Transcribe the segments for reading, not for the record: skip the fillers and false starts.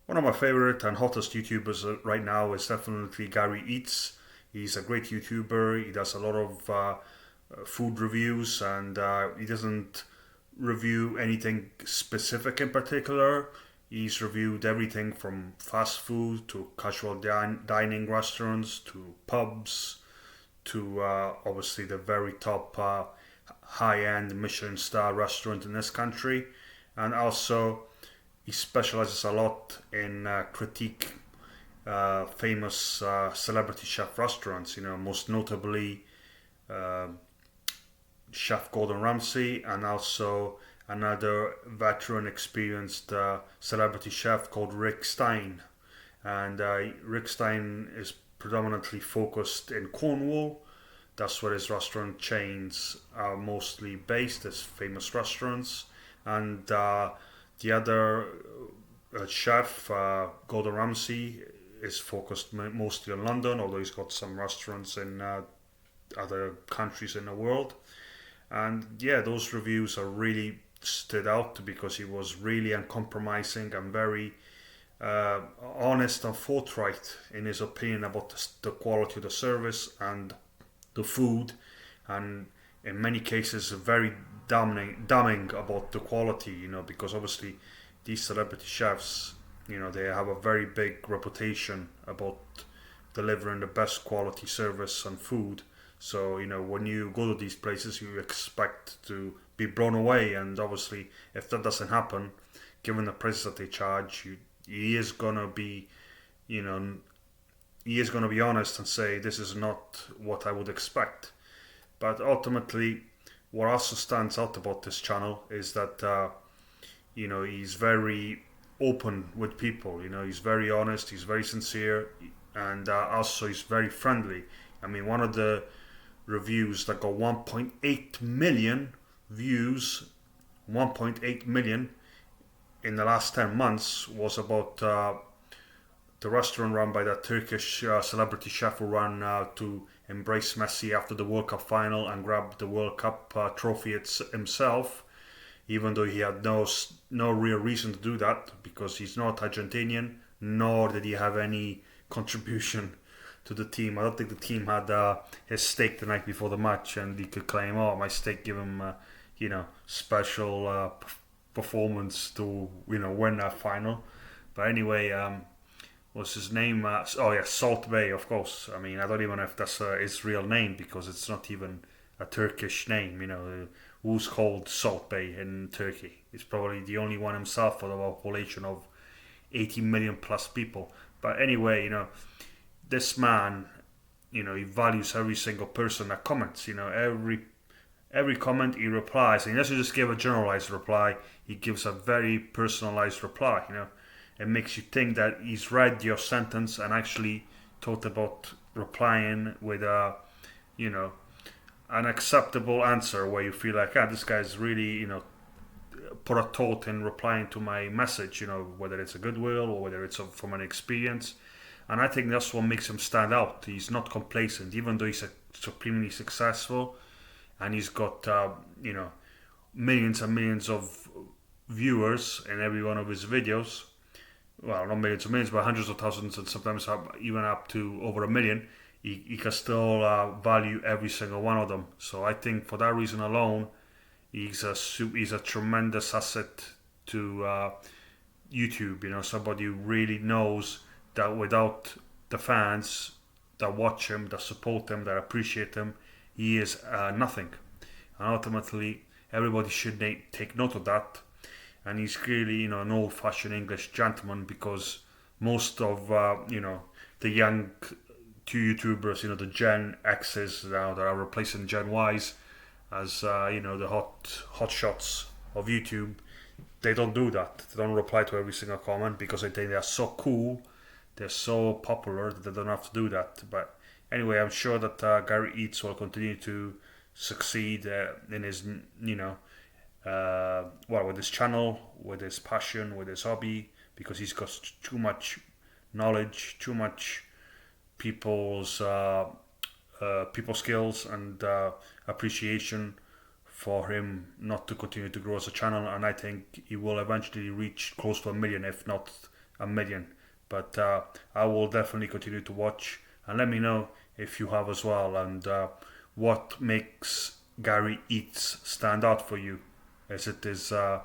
One of my favorite and hottest YouTubers right now is definitely GaryEats. He's a great YouTuber. He does a lot of food reviews, and he doesn't review anything specific in particular. He's reviewed everything from fast food to casual dining restaurants to pubs to obviously the very top high end Michelin star restaurant in this country. And also, he specializes a lot in critique famous celebrity chef restaurants. Most notably uh, Chef Gordon Ramsay, and also another veteran, experienced celebrity chef called Rick Stein. And Rick Stein is predominantly focused in Cornwall. That's where his restaurant chains are mostly based, as famous restaurants. And the other chef, Gordon Ramsay, is focused mostly on London, although he's got some restaurants in other countries in the world. And yeah, those reviews are really stood out because he was really uncompromising and very uh, honest and forthright in his opinion about the quality of the service and the food, and in many cases very damning about the quality. Because obviously these celebrity chefs, they have a very big reputation about delivering the best quality service and food. So, when you go to these places, you expect to be blown away. And obviously, if that doesn't happen, given the prices that they charge, he is gonna be, you know, he is gonna be honest and say this is not what I would expect. But ultimately, what also stands out about this channel is that he's very open with people. He's very honest, he's very sincere, and also he's very friendly. I mean, one of the reviews that got 1.8 million views, 1.8 million in the last 10 months, was about the restaurant run by that Turkish celebrity chef who ran to embrace Messi after the World Cup final and grab the World Cup trophy himself, even though he had no real reason to do that because he's not Argentinian, nor did he have any contribution to the team. I don't think the team had his steak the night before the match, and he could claim, "Oh, my steak gave him, special performance to win that final." But anyway, what's his name? Oh yeah, Salt Bay, of course. I mean, I don't even know if that's his real name because it's not even a Turkish name. Who's called Salt Bay in Turkey? He's probably the only one himself for the population of 80 million plus people. But anyway, this man, he values every single person that comments. Every comment he replies, and he doesn't just give a generalized reply. He gives a very personalized reply. It makes you think that he's read your sentence and actually thought about replying with a, you know, an acceptable answer where you feel like, this guy's really, put a thought in replying to my message. Whether it's a goodwill or whether it's from an experience. And I think that's what makes him stand out. He's not complacent, even though he's supremely successful, and he's got millions and millions of viewers in every one of his videos. Well, not millions and millions, but hundreds of thousands, and sometimes even up to over a million. He can still value every single one of them. So I think for that reason alone, he's a tremendous asset to YouTube. Somebody who really knows that without the fans that watch him, that support him, that appreciate him, he is nothing. And ultimately, everybody should take note of that. And he's clearly, an old-fashioned English gentleman, because most of the young two YouTubers, the Gen X's now that are replacing Gen Y's as the hot shots of YouTube, they don't do that. They don't reply to every single comment because they think they're so cool, they're so popular that they don't have to do that. But anyway, I'm sure that GaryEats will continue to succeed in his, with his channel, with his passion, with his hobby, because he's got too much knowledge, too much people's people skills and appreciation for him not to continue to grow as a channel. And I think he will eventually reach close to a million, if not a million. But I will definitely continue to watch, and let me know if you have as well, and what makes Gary Eats stand out for you. Is it the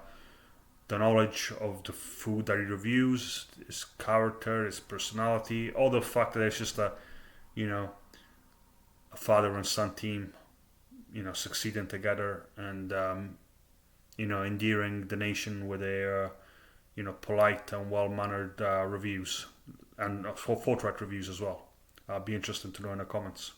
knowledge of the food that he reviews, his character, his personality, or the fact that it's just you know a father and son team, succeeding together, and endearing the nation with their polite and well mannered reviews, and forthright reviews as well. Be interesting to know in the comments.